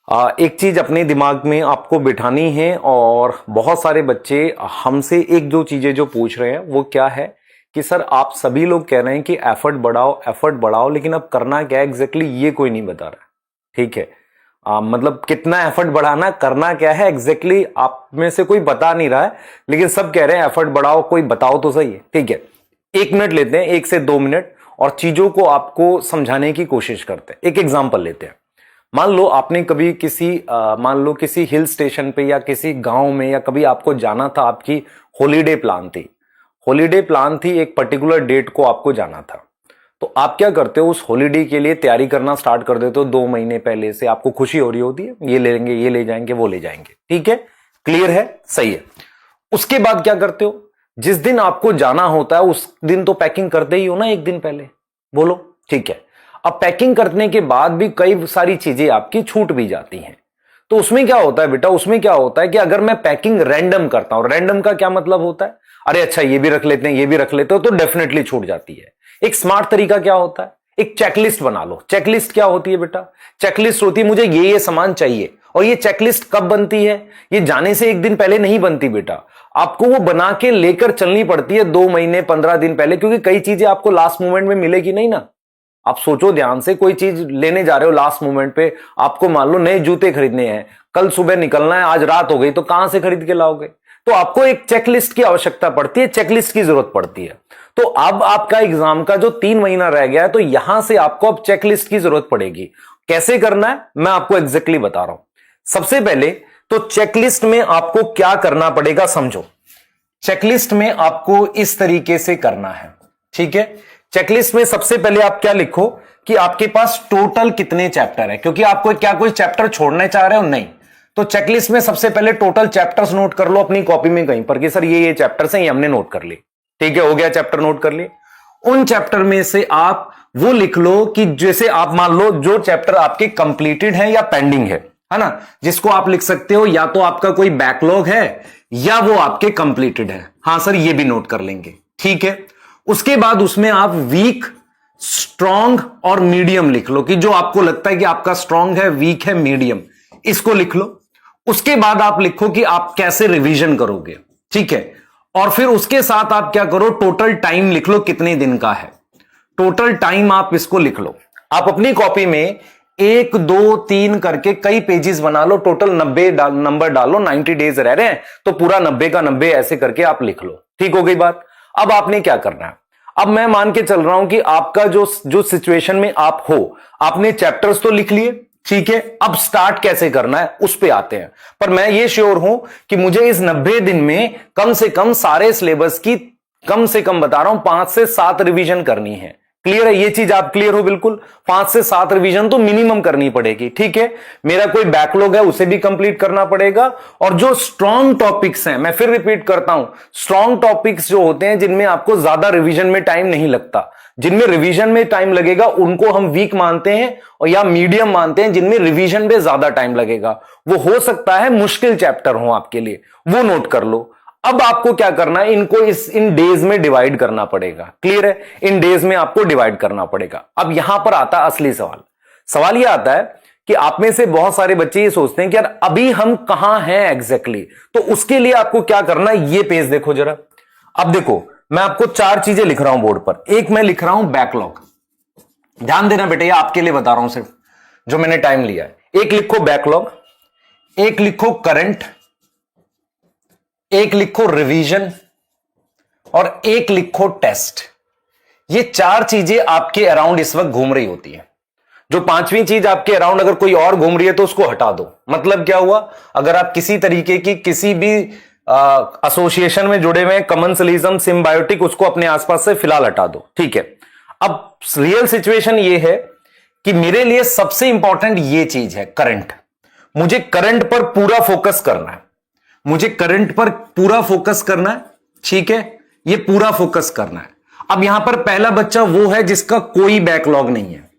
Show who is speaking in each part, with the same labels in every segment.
Speaker 1: एक चीज अपने दिमाग में आपको बिठानी है और बहुत सारे बच्चे हमसे एक दो चीजें जो पूछ रहे हैं वो क्या है कि सर आप सभी लोग कह रहे हैं कि एफर्ट बढ़ाओ लेकिन अब करना क्या है एग्जैक्टली ये कोई नहीं बता रहा है। ठीक है, मतलब कितना एफर्ट बढ़ाना करना क्या है एग्जैक्टली आप में से कोई बता नहीं रहा है, लेकिन सब कह रहे हैं एफर्ट बढ़ाओ, कोई बताओ तो सही है। ठीक है, 1 मिनट लेते हैं, 1 से 2 मिनट और चीजों को आपको समझाने की कोशिश करते हैं। एक एग्जाम्पल लेते हैं। मान लो आपने कभी मान लो किसी हिल स्टेशन पे या किसी गांव में या कभी आपको जाना था, आपकी हॉलीडे प्लान थी, एक पर्टिकुलर डेट को आपको जाना था। तो आप क्या करते हो, उस हॉलीडे के लिए तैयारी करना स्टार्ट कर देते हो 2 महीने पहले से। आपको खुशी हो रही होती है, ये ले लेंगे, ये ले जाएंगे, वो ले जाएंगे। ठीक है, क्लियर है, सही है। उसके बाद क्या करते हो, जिस दिन आपको जाना होता है उस दिन तो पैकिंग करते ही हो ना, एक दिन पहले। बोलो, ठीक है। अब पैकिंग करने के बाद भी कई सारी चीजें आपकी छूट भी जाती हैं। तो उसमें क्या होता है बेटा, उसमें क्या होता है कि अगर मैं पैकिंग रैंडम करता हूं, रैंडम का क्या मतलब होता है, अरे अच्छा ये भी रख लेते हैं, ये भी रख लेते हो, तो डेफिनेटली छूट जाती है। एक स्मार्ट तरीका क्या होता है, एक चेकलिस्ट बना लो। चेकलिस्ट क्या होती है बेटा, चेकलिस्ट होती है मुझे ये सामान चाहिए। और ये चेकलिस्ट कब बनती है, ये जाने से एक दिन पहले नहीं बनती बेटा, आपको वो बना के लेकर चलनी पड़ती है 2 महीने 15 दिन पहले, क्योंकि कई चीजें आपको लास्ट मोमेंट में मिलेगी नहीं ना। आप सोचो ध्यान से, कोई चीज लेने जा रहे हो लास्ट मोमेंट पे, आपको मान लो नए जूते खरीदने हैं, कल सुबह निकलना है, आज रात हो गई, तो कहां से खरीद के लाओगे। तो आपको एक चेकलिस्ट की आवश्यकता पड़ती है, चेकलिस्ट की जरूरत पड़ती है। तो अब आपका एग्जाम का जो 3 महीना रह गया है, तो यहां से आपको अब चेकलिस्ट की जरूरत पड़ेगी। कैसे करना है मैं आपको एग्जैक्टली बता रहा हूं। सबसे पहले तो चेकलिस्ट में आपको क्या करना पड़ेगा समझो। चेकलिस्ट में आपको इस तरीके से करना है। ठीक है, चेकलिस्ट में सबसे पहले आप क्या लिखो कि आपके पास टोटल कितने चैप्टर है, क्योंकि आपको क्या कोई चैप्टर छोड़ने चाह रहे हो, नहीं। तो चेकलिस्ट में सबसे पहले टोटल चैप्टर्स नोट कर लो अपनी कॉपी में कहीं पर कि सर ये चैप्टर्स हैं, ये हमने नोट कर लिए। ठीक है, हो गया, चैप्टर नोट कर लिए। उन चैप्टर में से आप वो लिख लो कि जैसे आप मान लो जो चैप्टर आपके कंप्लीटेड है या पेंडिंग है ना, जिसको आप लिख सकते हो या तो आपका कोई बैकलॉग है या वो आपके कंप्लीटेड है। हां सर, ये भी नोट कर लेंगे। ठीक है, उसके बाद उसमें आप वीक, स्ट्रॉन्ग और मीडियम लिख लो कि जो आपको लगता है कि आपका स्ट्रॉन्ग है, वीक है, मीडियम, इसको लिख लो। उसके बाद आप लिखो कि आप कैसे रिवीजन करोगे। ठीक है, और फिर उसके साथ आप क्या करो, टोटल टाइम लिख लो कितने दिन का है। टोटल टाइम आप इसको लिख लो। आप अपनी कॉपी में 1 2 3 करके कई पेजेस बना लो, टोटल 90 नंबर डालो, 90 डेज रह रहे हैं तो पूरा 90 का 90 ऐसे करके आप लिख लो। ठीक हो गई बात। अब आपने क्या करना है, अब मैं मान के चल रहा हूं कि आपका जो सिचुएशन में आप हो, आपने चैप्टर्स तो लिख लिए। ठीक है, अब स्टार्ट कैसे करना है उस पे आते हैं। पर मैं ये श्योर हूं कि मुझे इस 90 दिन में कम से कम सारे सिलेबस की कम से कम बता रहा हूं 5 से 7 रिवीजन करनी है। क्लियर है ये चीज, आप क्लियर हो बिल्कुल। 5 से 7 रिवीजन तो मिनिमम करनी पड़ेगी। ठीक है, मेरा कोई बैकलॉग है उसे भी कंप्लीट करना पड़ेगा। और जो स्ट्रॉन्ग टॉपिक्स हैं, मैं फिर रिपीट करता हूं, स्ट्रॉन्ग टॉपिक्स जो होते हैं जिनमें आपको ज्यादा रिवीजन में टाइम नहीं लगता, जिनमें रिवीजन में टाइम लगेगा उनको हम वीक मानते हैं और या मीडियम मानते हैं। जिनमें रिवीजन में ज्यादा टाइम लगेगा वो हो सकता है मुश्किल चैप्टर हो आपके लिए, वो नोट कर लो। अब आपको क्या करना है, इनको इन डेज में डिवाइड करना पड़ेगा। क्लियर है, इन डेज में आपको डिवाइड करना पड़ेगा। अब यहां पर आता है असली सवाल यह आता है कि आप में से बहुत सारे बच्चे ये सोचते हैं कि यार अभी हम कहां हैं एग्जैक्टली। तो उसके लिए आपको क्या करना है, ये पेज देखो जरा। अब देखो, मैं आपको 4 चीजें लिख रहा हूं बोर्ड पर। एक मैं लिख रहा हूं बैकलॉग, ध्यान देना बेटा, ये आपके लिए बता रहा हूं सिर्फ जो मैंने टाइम लिया है। एक लिखो बैकलॉग, एक लिखो करंट, एक लिखो रिवीजन और एक लिखो टेस्ट। ये 4 चीजें आपके अराउंड इस वक्त घूम रही होती है। जो 5वीं चीज आपके अराउंड अगर कोई और घूम रही है तो उसको हटा दो। मतलब क्या हुआ, अगर आप किसी तरीके की किसी भी एसोसिएशन में जुड़े हुए हैं, कमेंसलिज्म, सिम्बायोटिक, उसको अपने आसपास से फिलहाल हटा दो। ठीक है, अब रियल सिचुएशन ये है कि मेरे लिए सबसे इंपॉर्टेंट ये चीज है करंट। मुझे करंट पर पूरा फोकस करना है, मुझे करंट पर पूरा फोकस करना है। ठीक है, ये पूरा फोकस करना है। अब यहां पर पहला बच्चा वो है जिसका कोई बैकलॉग नहीं है,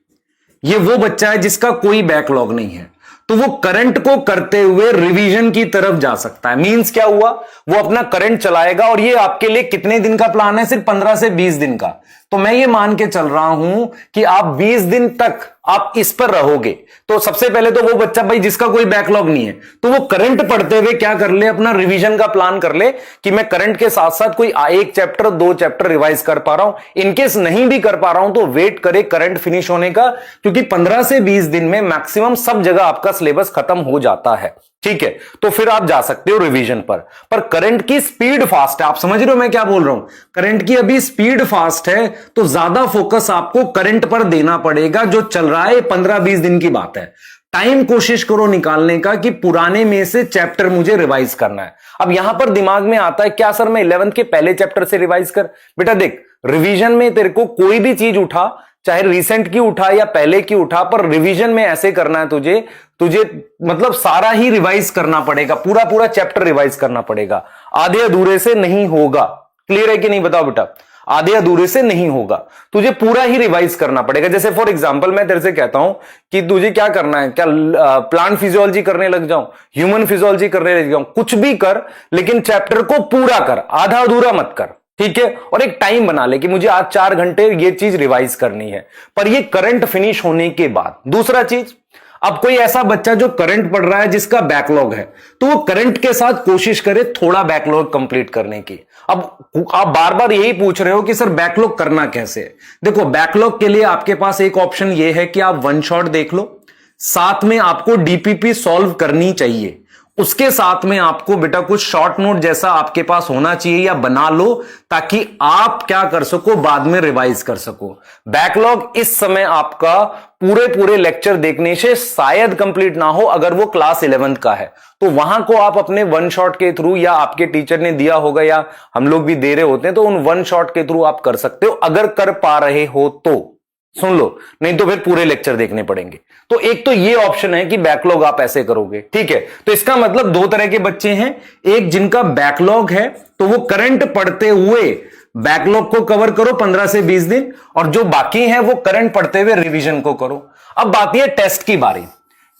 Speaker 1: ये वो बच्चा है जिसका कोई बैकलॉग नहीं है, तो वो करंट को करते हुए रिवीजन की तरफ जा सकता है। मींस क्या हुआ, वो अपना करंट चलाएगा और ये आपके लिए कितने दिन का प्लान है, सिर्फ 15 से 20 दिन का। तो मैं ये मान के चल रहा हूं कि आप 20 दिन तक आप इस पर रहोगे। तो सबसे पहले तो वो बच्चा भाई जिसका कोई बैकलॉग नहीं है, तो वो करंट पढ़ते हुए क्या कर ले, अपना रिवीजन का प्लान कर ले कि मैं करंट के साथ साथ कोई एक चैप्टर 2 चैप्टर रिवाइज कर पा रहा हूं। इनकेस नहीं भी कर पा रहा हूं तो वेट करे करंट फिनिश होने का, क्योंकि 15 से 20 दिन में मैक्सिमम सब जगह आपका सिलेबस खत्म हो जाता है। ठीक है, तो फिर आप जा सकते हो रिवीजन पर करंट की स्पीड फास्ट है। आप समझ रहे हो मैं क्या बोल रहा हूं? करंट की अभी स्पीड फास्ट है, तो ज्यादा फोकस आपको करंट पर देना पड़ेगा। जो चल रहा है 15-20 दिन की बात है। टाइम कोशिश करो निकालने का कि पुराने में से चैप्टर मुझे रिवाइज करना है। अब यहां पर दिमाग में आता है क्या सर मैं 11th के पहले चैप्टर से रिवाइज कर? बेटा देख, रिवीजन में तेरे को कोई भी चीज उठा, चाहे रिसेंट की उठा या पहले की उठा, पर रिवीजन में ऐसे करना है तुझे मतलब सारा ही रिवाइज करना पड़ेगा, पूरा पूरा चैप्टर रिवाइज करना पड़ेगा। आधे अधूरे से नहीं होगा। क्लियर है कि नहीं बताओ बेटा? आधे अधूरे से नहीं होगा, तुझे पूरा ही रिवाइज करना पड़ेगा। जैसे फॉर एग्जांपल मैं तेरे से कहता हूं कि तुझे क्या करना है, क्या प्लांट फिजियोलॉजी करने लग जाऊं, ह्यूमन फिजियोलॉजी करने लग जाऊं, कुछ भी कर, लेकिन चैप्टर को पूरा कर, आधा अधूरा मत कर। ठीक है, और एक टाइम बना ले कि मुझे आज 4 घंटे ये चीज रिवाइज करनी है, पर ये करंट फिनिश होने के बाद। दूसरा चीज, अब कोई ऐसा बच्चा जो करंट पढ़ रहा है जिसका बैकलॉग है, तो वो करंट के साथ कोशिश करे थोड़ा बैकलॉग कंप्लीट करने की। अब आप बार बार यही पूछ रहे हो कि सर बैकलॉग करना कैसे है? देखो, बैकलॉग के लिए आपके पास एक ऑप्शन ये है कि आप वन शॉट देख लो, साथ में आपको डीपीपी सॉल्व करनी चाहिए। उसके साथ में आपको बेटा कुछ शॉर्ट नोट जैसा आपके पास होना चाहिए या बना लो, ताकि आप क्या कर सको, बाद में रिवाइज कर सको। बैकलॉग इस समय आपका पूरे लेक्चर देखने से शायद कंप्लीट ना हो, अगर वो क्लास 11th का है तो वहां को आप अपने वन शॉट के थ्रू, या आपके टीचर ने दिया होगा या हम लोग भी दे रहे होते हैं, तो उन वन शॉट के थ्रू आप कर सकते हो, अगर कर पा रहे हो तो सुन लो, नहीं तो फिर पूरे लेक्चर देखने पड़ेंगे। तो एक तो ये ऑप्शन है कि बैकलॉग आप ऐसे करोगे। ठीक है, तो इसका मतलब 2 तरह के बच्चे हैं। एक जिनका बैकलॉग है तो वो करंट पढ़ते हुए बैकलॉग को कवर करो 15 से 20 दिन, और जो बाकी हैं वो करंट पढ़ते हुए रिवीजन को करो। अब बात है टेस्ट की बारी।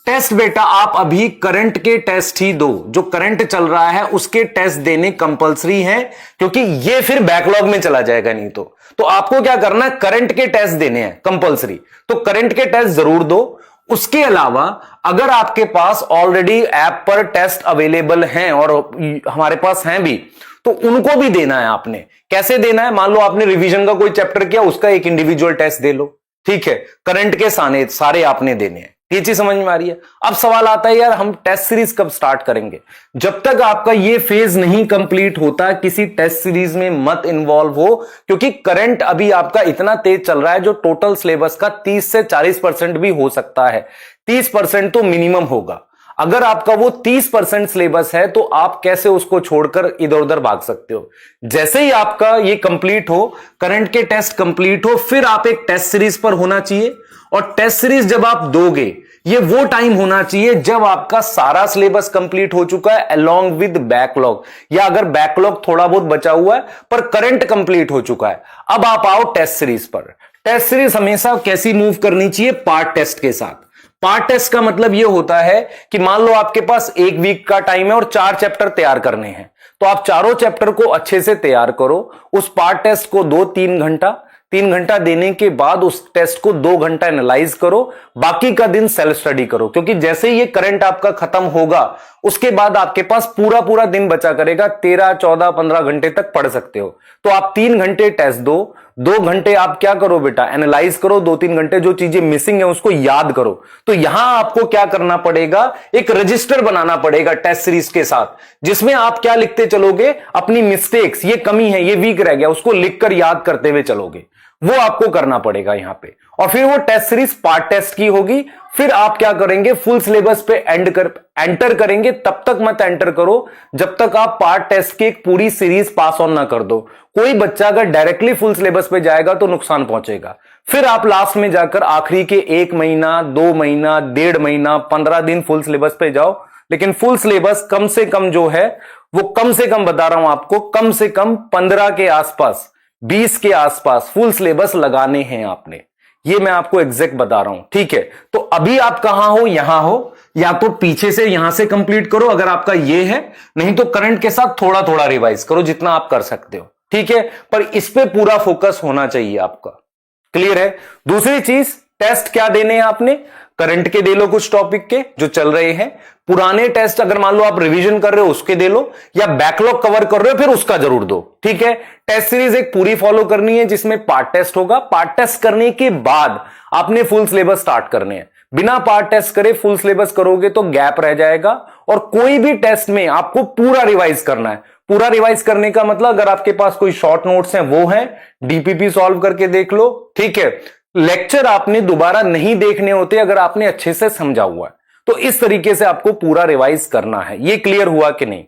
Speaker 1: टेस्ट बेटा आप अभी करंट के टेस्ट ही दो, जो करंट चल रहा है उसके टेस्ट देने कंपलसरी हैं, क्योंकि ये फिर बैकलॉग में चला जाएगा नहीं तो आपको क्या करना है, करंट के टेस्ट देने हैं कंपलसरी, तो करंट के टेस्ट जरूर दो। उसके अलावा अगर आपके पास ऑलरेडी ऐप पर टेस्ट अवेलेबल हैं और हमारे पास हैं भी, तो उनको भी देना है आपने। कैसे देना है? मान लो आपने रिवीजन का कोई चैप्टर किया, उसका एक इंडिविजुअल टेस्ट दे लो। ठीक है, करंट के सारे आपने देने हैं। ये चीज समझ में आ रही है? अब सवाल आता है यार हम टेस्ट सीरीज कब स्टार्ट करेंगे? जब तक आपका ये फेज नहीं कंप्लीट होता, किसी टेस्ट सीरीज में मत इन्वॉल्व हो, क्योंकि करंट अभी आपका इतना तेज चल रहा है जो टोटल सिलेबस का 30 से 40% भी हो सकता है। 30% तो मिनिमम होगा। अगर आपका वो 30% सिलेबस है तो आप कैसे उसको छोड़कर इधर उधर भाग सकते हो? जैसे ही आपका ये कंप्लीट हो, करंट के टेस्ट कंप्लीट हो, फिर आप एक टेस्ट सीरीज पर होना चाहिए। और टेस्ट सीरीज जब आप दोगे, ये वो टाइम होना चाहिए जब आपका सारा सिलेबस कंप्लीट हो चुका है अलोंग विद बैकलॉग, या अगर बैकलॉग थोड़ा बहुत बचा हुआ है पर करंट कंप्लीट हो चुका है। अब आप आओ टेस्ट सीरीज पर। टेस्ट सीरीज हमेशा कैसी मूव करनी चाहिए? पार्ट टेस्ट के साथ। पार्ट टेस्ट का मतलब यह होता है कि मान लो आपके पास 1 वीक का टाइम है और 4 चैप्टर तैयार करने हैं, तो आप चारों चैप्टर को अच्छे से तैयार करो। उस पार्ट टेस्ट को दो 3 घंटा देने के बाद उस टेस्ट को 2 घंटा एनालाइज करो, बाकी का दिन सेल्फ स्टडी करो, क्योंकि जैसे ही ये करंट आपका खत्म होगा उसके बाद आपके पास पूरा दिन बचा करेगा। 13, 14, 15 घंटे तक पढ़ सकते हो। तो आप 3 घंटे टेस्ट दो, 2 घंटे आप क्या करो बेटा, एनालाइज करो। 2-3 घंटे जो चीजें मिसिंग है उसको याद करो। तो यहां आपको क्या करना पड़ेगा, एक रजिस्टर बनाना पड़ेगा टेस्ट सीरीज के साथ, जिसमें आप क्या लिखते चलोगे, अपनी मिस्टेक्स, ये कमी है, ये वीक रह गया, उसको लिखकर याद करते हुए चलोगे। वो आपको करना पड़ेगा यहां पे। और फिर वो टेस्ट सीरीज पार्ट टेस्ट की होगी। फिर आप क्या करेंगे, फुल सिलेबस पे एंटर करेंगे। तब तक मत एंटर करो जब तक आप पार्ट टेस्ट की एक पूरी सीरीज पास ऑन ना कर दो। कोई बच्चा अगर डायरेक्टली फुल सिलेबस पे जाएगा तो नुकसान पहुंचेगा। फिर आप लास्ट में जाकर आखिरी के 1 महीना, 2 महीना, 1.5 महीना, 15 दिन फुल सिलेबस पे जाओ। लेकिन फुल सिलेबस कम से कम जो है वो कम से कम बता रहा हूं आपको, कम से कम 15 के आसपास, 20 के आसपास फुल सिलेबस लगाने हैं आपने। ये मैं आपको एग्जैक्ट बता रहा हूं। ठीक है, तो अभी आप कहां हो, यहां हो, या तो पीछे से यहां से कंप्लीट करो अगर आपका ये है, नहीं तो करंट के साथ थोड़ा थोड़ा रिवाइज करो जितना आप कर सकते हो। ठीक है, पर इस पे पूरा फोकस होना चाहिए आपका। क्लियर है। दूसरी चीज, टेस्ट क्या देने हैं आपने, करंट के दे लो, कुछ टॉपिक के जो चल रहे हैं। पुराने टेस्ट अगर मान लो आप रिवीजन कर रहे हो उसके दे लो, या बैकलॉग कवर कर रहे हो फिर उसका जरूर दो। ठीक है, टेस्ट सीरीज एक पूरी फॉलो करनी है जिसमें पार्ट टेस्ट होगा। पार्ट टेस्ट करने के बाद आपने फुल सिलेबस स्टार्ट करने हैं। बिना पार्ट टेस्ट करे फुल सिलेबस करोगे तो गैप रह जाएगा, और कोई भी टेस्ट में आपको पूरा रिवाइज करना है। पूरा रिवाइज करने का मतलब, अगर आपके पास कोई शॉर्ट नोट्स हैं वो हैं, डीपीपी सॉल्व करके देख लो। ठीक है, लेक्चर आपने दोबारा नहीं देखने होते अगर आपने अच्छे से समझा हुआ है। तो इस तरीके से आपको पूरा रिवाइज करना है। ये क्लियर हुआ कि नहीं?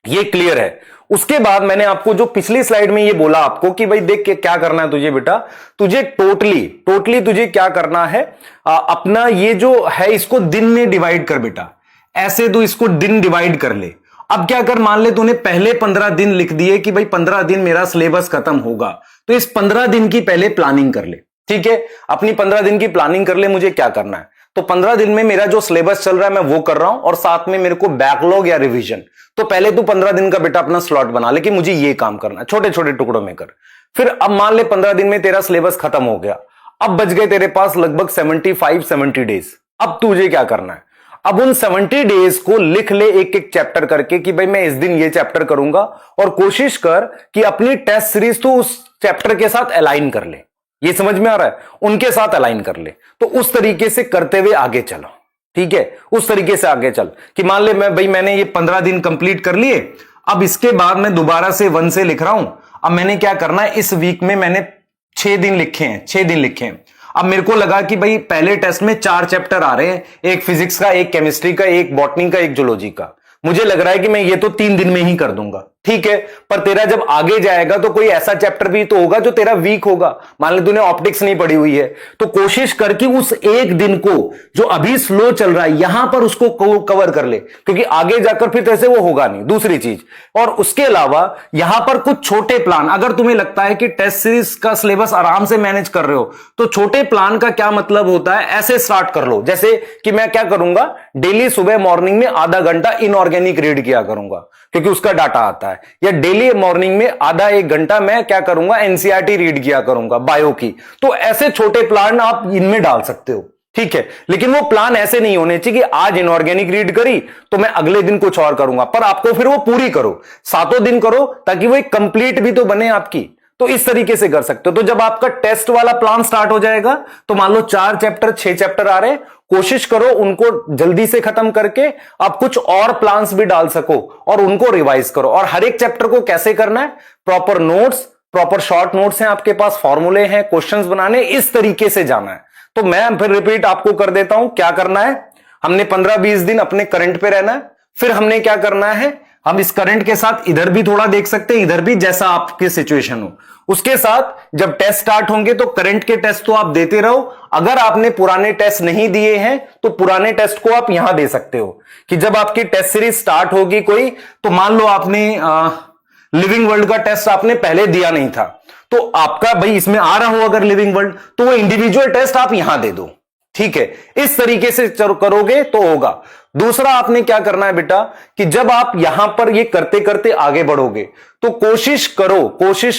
Speaker 1: ये क्लियर है। उसके बाद मैंने आपको जो पिछली स्लाइड में ये बोला आपको कि भाई देख के क्या करना है तुझे बेटा, तुझे टोटली तुझे क्या करना है, अपना ये जो है इसको दिन में डिवाइड कर बेटा। ऐसे तो इसको दिन डिवाइड कर ले। अब क्या कर, मान ले तूने पहले 15 दिन लिख दिए कि भाई 15 दिन मेरा सिलेबस खत्म होगा, तो इस 15 दिन की पहले प्लानिंग कर ले। ठीक है, अपनी 15 दिन की प्लानिंग कर ले, मुझे क्या करना है। तो 15 दिन में मेरा जो सिलेबस चल रहा है मैं वो कर रहा हूं, और साथ में मेरे को बैकलॉग या रिवीजन। तो पहले तू 15 दिन का बेटा अपना स्लॉट बना ले कि मुझे ये काम करना है, छोटे छोटे टुकड़ों में कर। फिर अब मान ले 15 दिन में तेरा सिलेबस खत्म हो गया, अब बच गए तेरे पास लगभग 70 डेज। अब तुझे क्या करना है, अब उन 70 डेज को लिख ले एक एक चैप्टर करके कि भाई मैं इस दिन ये चैप्टर करूंगा, और कोशिश कर कि अपनी टेस्ट सीरीज तो उस चैप्टर के साथ अलाइन कर ले। ये समझ में आ रहा है? उनके साथ अलाइन कर ले। तो उस तरीके से करते हुए आगे चलो। ठीक है, उस तरीके से आगे चल कि मान ले मैंने ये 15 दिन कंप्लीट कर लिए, अब इसके बाद मैं दोबारा से 1 से लिख रहा हूं। अब मैंने क्या करना है, इस वीक में मैंने 6 दिन लिखे हैं। अब मेरे को लगा कि भाई पहले टेस्ट में 4 चैप्टर आ रहे हैं, एक फिजिक्स का, एक केमिस्ट्री का, एक बॉटनी का, एक जूलॉजी का। मुझे लग रहा है कि मैं ये तो 3 दिन में ही कर दूंगा। ठीक है, पर तेरा जब आगे जाएगा तो कोई ऐसा चैप्टर भी तो होगा जो तेरा वीक होगा। मान ले तूने ऑप्टिक्स नहीं पढ़ी हुई है, तो कोशिश कर कि उस एक दिन को जो अभी स्लो चल रहा है यहां पर उसको कवर कर ले, क्योंकि आगे जाकर फिर तैसे वो होगा नहीं। दूसरी चीज, और उसके अलावा यहां पर कुछ छोटे प्लान, अगर तुम्हें लगता है कि टेस्ट सीरीज का सिलेबस आराम से मैनेज कर रहे हो, तो छोटे प्लान का क्या मतलब होता है, ऐसे स्टार्ट कर लो। जैसे कि मैं क्या करूंगा, डेली सुबह मॉर्निंग में आधा घंटा इनऑर्गेनिक रीड किया करूंगा, क्योंकि उसका डाटा आता है। या डेली मॉर्निंग में आधा 1 घंटा मैं क्या करूंगा, एनसीईआरटी रीड किया करूंगा बायो की। तो ऐसे छोटे प्लान आप इनमें डाल सकते हो। ठीक है, लेकिन वो प्लान ऐसे नहीं होने चाहिए कि आज इनऑर्गेनिक रीड करी तो मैं अगले दिन कुछ और करूंगा, पर आपको फिर वो पूरी करो, 7 दिन करो, ताकि वो एक कंप्लीट भी तो बने आपकी। तो इस तरीके से कर सकते हो। तो जब आपका टेस्ट वाला प्लान स्टार्ट हो जाएगा, तो मान लो 4 चैप्टर 6 चैप्टर आ रहे, कोशिश करो उनको जल्दी से खत्म करके आप कुछ और प्लान्स भी डाल सको और उनको रिवाइज करो। और हर एक चैप्टर को कैसे करना है, proper notes, proper short notes हैं आपके पास, फॉर्मूले हैं, क्वेश्चंस बनाने, इस तरीके से जाना है। तो मैं फिर रिपीट आपको कर देता हूं, क्या करना है। हमने 15-20 दिन अपने करंट पे रहना है। फिर हमने क्या करना है, हम इस करंट के साथ इधर भी थोड़ा देख सकते हैं, इधर भी, जैसा आपकी सिचुएशन हो। उसके साथ जब टेस्ट स्टार्ट होंगे तो करंट के टेस्ट तो आप देते रहो। अगर आपने पुराने टेस्ट नहीं दिए हैं तो पुराने टेस्ट को आप यहां दे सकते हो, कि जब आपकी टेस्ट सीरीज स्टार्ट होगी कोई, तो मान लो आपने लिविंग वर्ल्ड का टेस्ट आपने पहले दिया नहीं था, तो आपका भाई इसमें आ रहा हो अगर लिविंग वर्ल्ड, तो वो इंडिविजुअल टेस्ट आप यहां दे दो। ठीक है, इस तरीके से करोगे तो होगा। दूसरा आपने क्या करना है बेटा, कि जब आप यहां पर ये करते करते आगे बढ़ोगे, तो कोशिश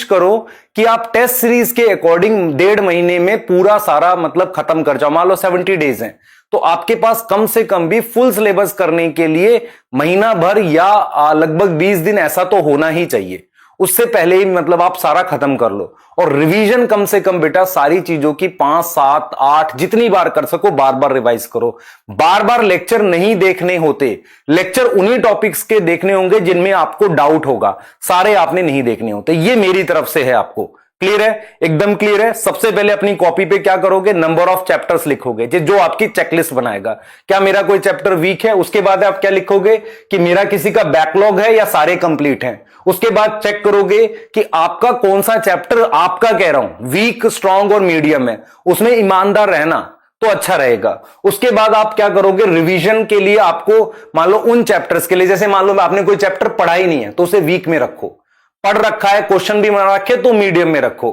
Speaker 1: करो कि आप टेस्ट सीरीज के अकॉर्डिंग 1.5 महीने में पूरा सारा मतलब खत्म कर जाओ। मान लो 70 डेज हैं, तो आपके पास कम से कम भी फुल सिलेबस करने के लिए महीना भर या लगभग 20 दिन ऐसा तो होना ही चाहिए। उससे पहले ही मतलब आप सारा खत्म कर लो। और रिवीजन कम से कम बेटा सारी चीजों की 5, 7, 8 जितनी बार कर सको बार बार रिवाइज करो। बार बार लेक्चर नहीं देखने होते, लेक्चर उन्हीं टॉपिक्स के देखने होंगे जिनमें आपको डाउट होगा, सारे आपने नहीं देखने होते। ये मेरी तरफ से है आपको। क्लियर है, एकदम क्लियर है। सबसे पहले अपनी कॉपी पे क्या करोगे, नंबर ऑफ चैप्टर्स लिखोगे, जो आपकी चेकलिस्ट बनाएगा। क्या मेरा कोई चैप्टर वीक है, उसके बाद आप क्या लिखोगे कि मेरा किसी का बैकलॉग है या सारे कंप्लीट हैं। उसके बाद चेक करोगे कि आपका कौन सा चैप्टर, आपका कह रहा हूं वीक, स्ट्रांग और मीडियम है, उसमें ईमानदार रहना तो अच्छा रहेगा। उसके बाद आप क्या करोगे, रिवीजन के लिए आपको मान लो उन चैप्टर्स के लिए, जैसे मान लो आपने कोई चैप्टर पढ़ा ही नहीं है तो उसे वीक में रखो, पढ़ रखा है क्वेश्चन भी बना रखे तो मीडियम में रखो,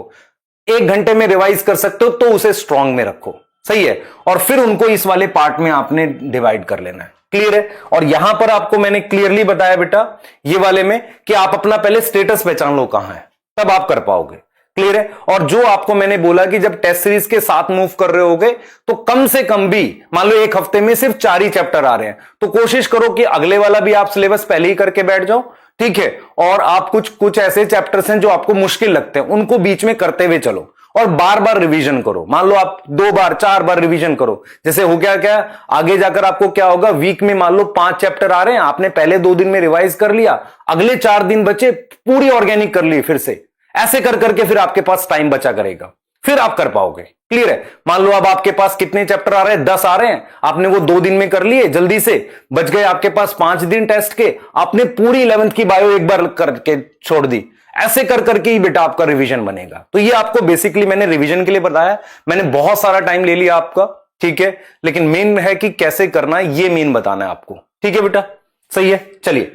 Speaker 1: 1 घंटे में रिवाइज कर सकते हो तो उसे स्ट्रांग में रखो। सही है, और फिर उनको इस वाले पार्ट में आपने डिवाइड कर लेना है। क्लियर है। और यहां पर आपको मैंने क्लियरली बताया बेटा ये वाले में कि आप अपना पहले स्टेटस पहचान लो कहां है। तब आप कर पाओगे। क्लियर है? और जो आपको मैंने बोला कि जब टेस्ट सीरीज के साथ मूव कर रहे होगे तो कम से कम भी मान लो एक हफ्ते में सिर्फ 4 ही चैप्टर आ रहे हैं, तो कोशिश करो कि अगले वाला भी आप सिलेबस पहले ही करके बैठ जाओ। ठीक है? और आप कुछ कुछ ऐसे चैप्टर्स हैं जो आपको मुश्किल लगते हैं, उनको बीच में करते हुए चलो और बार बार रिवीजन करो। मान लो आप 2 बार 4 बार रिवीजन करो। जैसे हो गया क्या, आगे जाकर आपको क्या होगा, वीक में मान लो 5 चैप्टर आ रहे हैं, आपने पहले 2 दिन में रिवाइज कर लिया, अगले 4 दिन बचे पूरी ऑर्गेनिक कर ली फिर से। ऐसे कर करके फिर आपके पास टाइम बचा करेगा, फिर आप कर पाओगे। क्लियर है? मान लो अब आपके पास कितने चैप्टर आ रहे हैं, 10 आ रहे हैं, आपने वो 2 दिन में कर लिए जल्दी से, बच गए आपके पास 5 दिन टेस्ट के, आपने पूरी 11th की बायो एक बार करके छोड़ दी। ऐसे कर करके ही बेटा आपका रिवीजन बनेगा। तो ये आपको बेसिकली मैंने रिवीजन के लिए बताया, मैंने बहुत सारा टाइम ले लिया आपका। ठीक है? लेकिन मेन है कि कैसे करना है, ये मेन बताना है आपको। ठीक है बेटा? सही है? चलिए